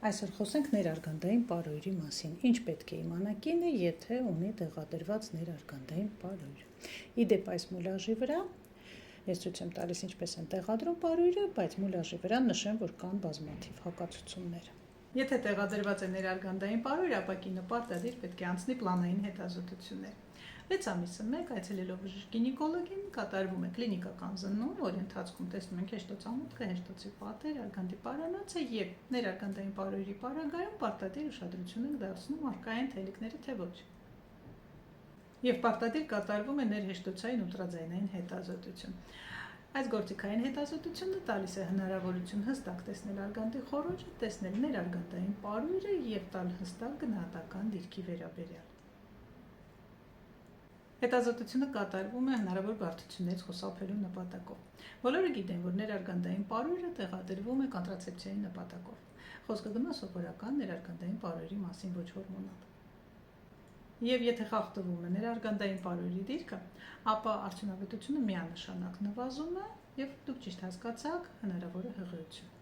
Այսօր խոսենք ներարգանդային պարույրի մասին։ Ինչ պետք է իմանա կինը, եթե ունի տեղադրված ներարգանդային պարույր։ Իդեպ այս մուլաժի վրա ես ցույց եմ տալիս ինչպես են տեղադրում պարույրը, բայց մուլաժի վրա նշեմ, որ կան բազմաթիվ հակացություններ։ Եթե տեղադրված է ներարգանդային պարույր, ապա կինը պարտադիր պետք է անցնի պլանային հետազոտություններ։ 6 ամիսը մեկ այցելելով բժիշկ գինեկոլոգին կատարվում է կլինիկական զննում, որի ընթացքում տեսնում ենք հեշտոցամուտքը, հեշտոցի պատեր, արգանդի պարանոցը եւ ներարգանդային պարույրի պարագայում պարտադիր ուշադրություն ենք դարձնում արկային թելիկները թե ոչ։ Եվ պարտադիր կատարվում է ներհեշտոցային ուլտրաձայնային հետազոտություն։ Այս գործիքային հետազոտությունը տալիս է հնարավորություն հստակ տեսնել արգանդի խոռոչը, տեսնել ներարգանդային պարույրը եւ տալ հստակ գնահատական դիրքի վերաբերյալ։ Հետազոտությունը կատարվում է հնարավոր բարդություններից խուսափելու նպատակով։ Բոլորը գիտեն, որ ներարգանդային պարույրը տեղադրվում է կոնտրացեպցիայի նպատակով։ Խոսքը գնում է սովորական ներարգանդային պարույրի մասին, ոչ հորմոնալ։ Եվ եթե խախտվում է ներարգանդային պարույրի դիրքը, ապա արդյունավետությունը միանշանակ նվազում է եւ դուք ճիշտ հասկացաք հնարավոր է հղիություն։